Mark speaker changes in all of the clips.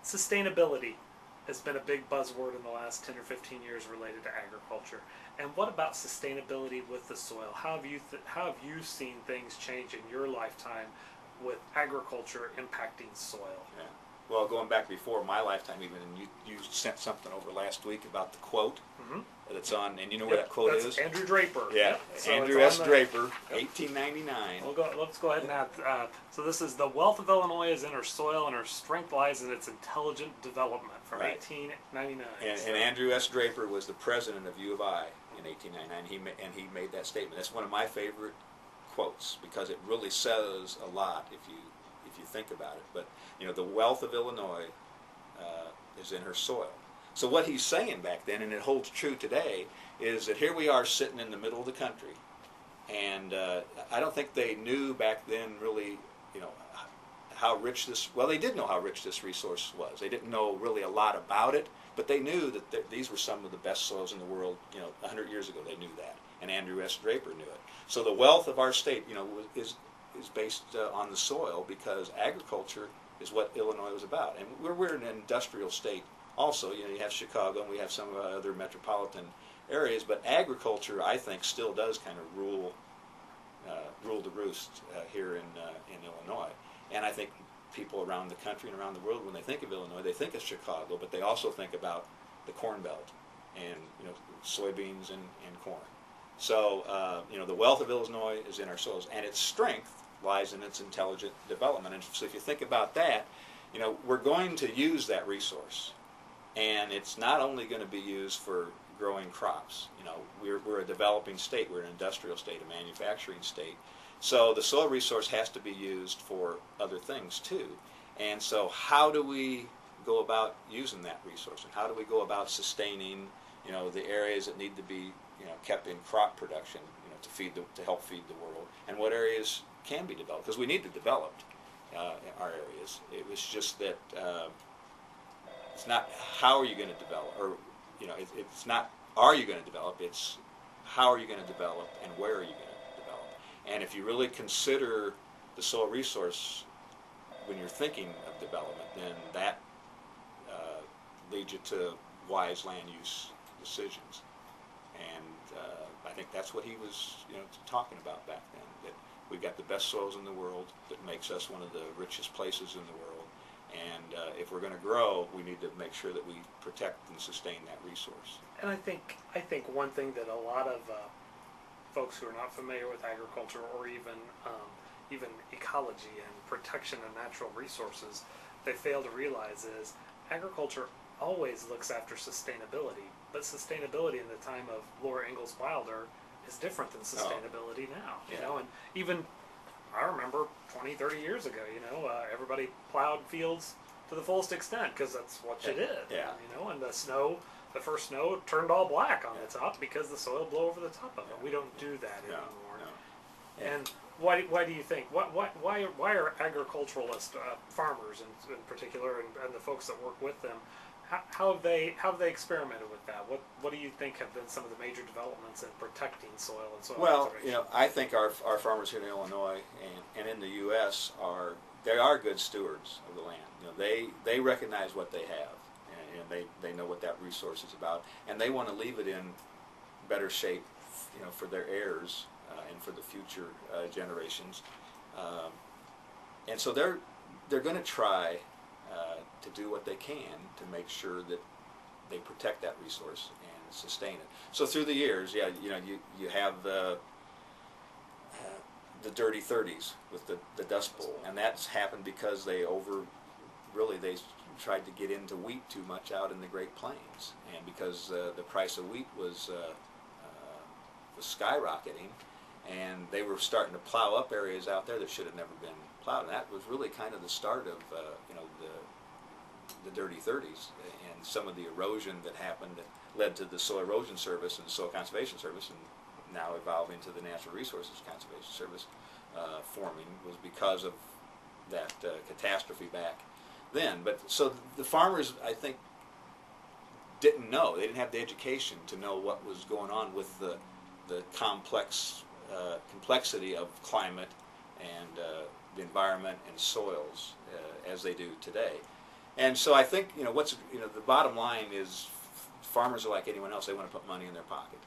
Speaker 1: Sustainability has been a big buzzword in the last 10 or 15 years related to agriculture. And what about sustainability with the soil? How have you seen things change in your lifetime with agriculture impacting soil?
Speaker 2: Yeah. Well, going back before my lifetime even, and you sent something over last week about the quote that's on, and you know where that quote
Speaker 1: That's
Speaker 2: is?
Speaker 1: Andrew Draper.
Speaker 2: Yeah,
Speaker 1: Yep. So
Speaker 2: Andrew S. Draper, 1899.
Speaker 1: Let's go ahead and add. So this is the wealth of Illinois is in her soil, and her strength lies in its intelligent development from
Speaker 2: Right.
Speaker 1: 1899.
Speaker 2: And Andrew S. Draper was the president of U of I in 1899. He made that statement. That's one of my favorite quotes because it really says a lot if you think about it. But you know, the wealth of Illinois is in her soil. So what he's saying back then, and it holds true today, is that here we are sitting in the middle of the country, and I don't think they knew back then really, you know, how rich this. Well, they did know how rich this resource was. They didn't know really a lot about it, but they knew that these were some of the best soils in the world. You know, 100 years ago they knew that, and Andrew S. Draper knew it. So the wealth of our state, you know, is based on the soil because agriculture is what Illinois was about, and we're an industrial state. Also, you know, you have Chicago and we have some other metropolitan areas, but agriculture, I think, still does kind of rule the roost here in Illinois. And I think people around the country and around the world, when they think of Illinois, they think of Chicago, but they also think about the Corn Belt and, you know, soybeans and corn. So, you know, the wealth of Illinois is in our soils, and its strength lies in its intelligent development. And so if you think about that, you know, we're going to use that resource. And it's not only going to be used for growing crops. You know, we're a developing state, we're an industrial state, a manufacturing state. So the soil resource has to be used for other things too. And so how do we go about using that resource? And how do we go about sustaining, you know, the areas that need to be, you know, kept in crop production, you know, to help feed the world? And what areas can be developed? Because we need to develop our areas. It was just that it's not how are you going to develop, or you know, it's not are you going to develop. It's how are you going to develop, and where are you going to develop. And if you really consider the soil resource when you're thinking of development, then that leads you to wise land use decisions. And I think that's what he was, you know, talking about back then. That we've got the best soils in the world. That makes us one of the richest places in the world. And if we're going to grow, we need to make sure that we protect and sustain that resource.
Speaker 1: And I think one thing that a lot of folks who are not familiar with agriculture or even ecology and protection of natural resources, they fail to realize is agriculture always looks after sustainability, but sustainability in the time of Laura Ingalls Wilder is different than sustainability now. You know, and even I remember 20, 30 years ago, you know, everybody plowed fields to the fullest extent because that's what you did.
Speaker 2: Yeah.
Speaker 1: You know, and the first snow turned all black on the top because the soil blew over the top of it. We don't do that anymore.
Speaker 2: No.
Speaker 1: And why do you think? Why are agriculturalists, farmers in particular, and the folks that work with them, how have they experimented with that? What do you think have been some of the major developments in protecting soil and soil conservation?
Speaker 2: You know, I think our farmers here in Illinois and in the U.S. are good stewards of the land. You know, they recognize what they have, and they know what that resource is about, and they want to leave it in better shape, you know, for their heirs and for the future generations. And so they're going to try to do what they can to make sure that they protect that resource and sustain it. So through the years, you know, you have the dirty 30s with the Dust Bowl, and that's happened because they tried to get into wheat too much out in the Great Plains, and because the price of wheat was skyrocketing, and they were starting to plow up areas out there that should have never been plowed. And that was really kind of the start of you know, the dirty 30s and some of the erosion that happened that led to the Soil Erosion Service and the Soil Conservation Service, and now evolving to the Natural Resources Conservation Service forming, was because of that catastrophe back then. But so the farmers, I think, didn't know. They didn't have the education to know what was going on with the complexity of climate and the environment and soils as they do today. And so I think, the bottom line is farmers are like anyone else. They want to put money in their pocket.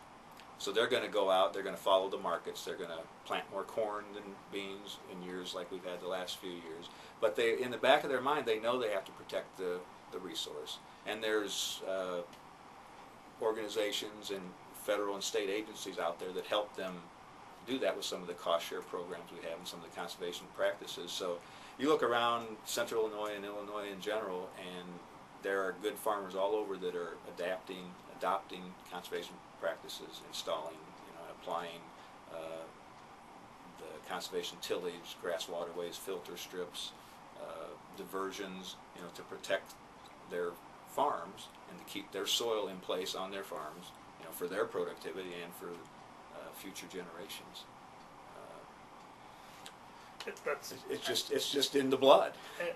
Speaker 2: So they're going to go out, they're going to follow the markets, they're going to plant more corn than beans in years like we've had the last few years. But they, in the back of their mind, they know they have to protect the resource. And there's organizations and federal and state agencies out there that help them do that with some of the cost share programs we have and some of the conservation practices. So you look around central Illinois and Illinois in general, and there are good farmers all over that are adopting conservation practices, installing, applying the conservation tillage, grass waterways, filter strips, diversions, to protect their farms and to keep their soil in place on their farms, for their productivity and for future generations. It's just in the blood.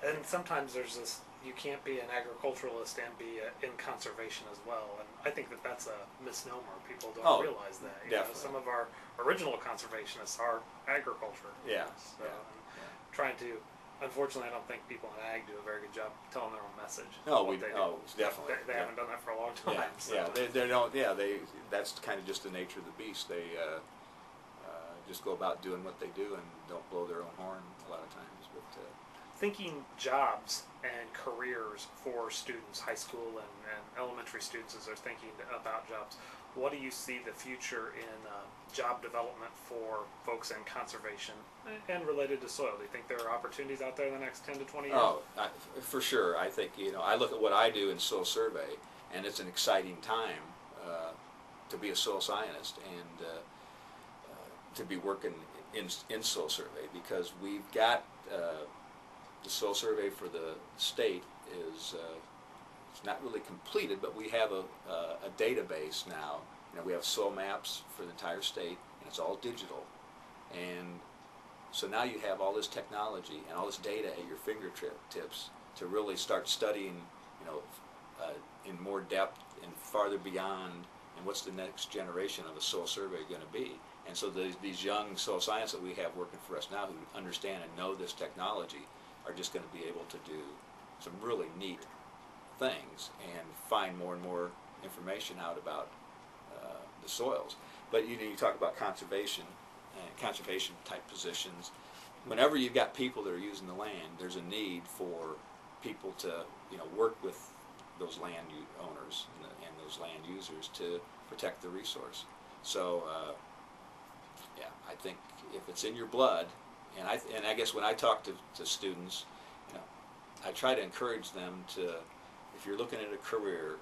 Speaker 1: And sometimes there's this, you can't be an agriculturalist and be in conservation as well, and I think that's a misnomer. People don't realize that. Some of our original conservationists are agriculture.
Speaker 2: Yeah.
Speaker 1: So, trying to, unfortunately, I don't think people in ag do a very good job telling their own message.
Speaker 2: Definitely.
Speaker 1: They haven't done that for a long time.
Speaker 2: They don't. Yeah, that's kind of just the nature of the beast. They just go about doing what they do and don't blow their own horn a lot of times. But
Speaker 1: thinking jobs and careers for students, high school and elementary students, as they're thinking about jobs, what do you see the future in job development for folks in conservation and related to soil? Do you think there are opportunities out there in the next 10 to 20 years?
Speaker 2: For sure. I think, I look at what I do in soil survey, and it's an exciting time to be a soil scientist and to be working in soil survey, because we've got the soil survey for the state is it's not really completed, but we have a database now. We have soil maps for the entire state, and it's all digital. And so now you have all this technology and all this data at your fingertips to really start studying, in more depth and farther beyond, and what's the next generation of a soil survey going to be. And so these young soil scientists that we have working for us now, who understand and know this technology, are just going to be able to do some really neat things and find more and more information out about the soils. But you talk about conservation and conservation type positions. Whenever you've got people that are using the land, there's a need for people to work with those land owners and those land users to protect the resource. So I think if it's in your blood, and I guess when I talk to students, I try to encourage them to, if you're looking at a career,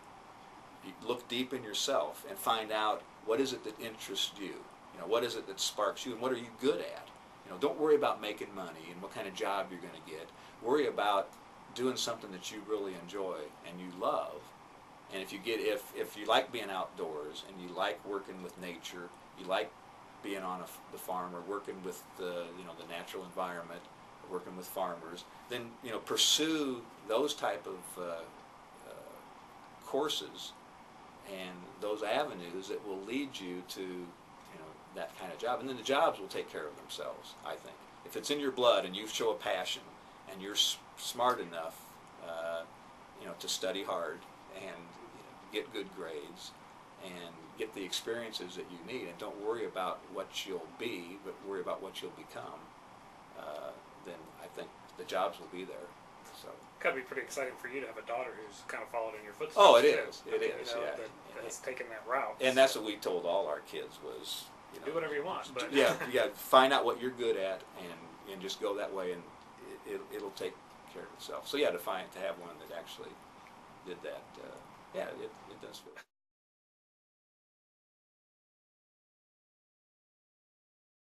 Speaker 2: you look deep in yourself and find out what is it that interests you. What is it that sparks you, and what are you good at? Don't worry about making money and what kind of job you're going to get. Worry about doing something that you really enjoy and you love. And if you like being outdoors and you like working with nature, you like being on the farm or working with the natural environment, or working with farmers, then pursue those type of courses and those avenues that will lead you to that kind of job, and then the jobs will take care of themselves. I think if it's in your blood and you show a passion and you're smart enough to study hard and get good grades and get the experiences that you need, and don't worry about what you'll be, but worry about what you'll become, then I think the jobs will be there. So
Speaker 1: got to be pretty exciting for you to have a daughter who's kind of followed in your footsteps.
Speaker 2: Oh, it is. It is.
Speaker 1: That's taken that route.
Speaker 2: And that's what we told all our kids was,
Speaker 1: do whatever you want. But
Speaker 2: find out what you're good at and just go that way, and it'll take care of itself. So to have one that actually did that, it does fit.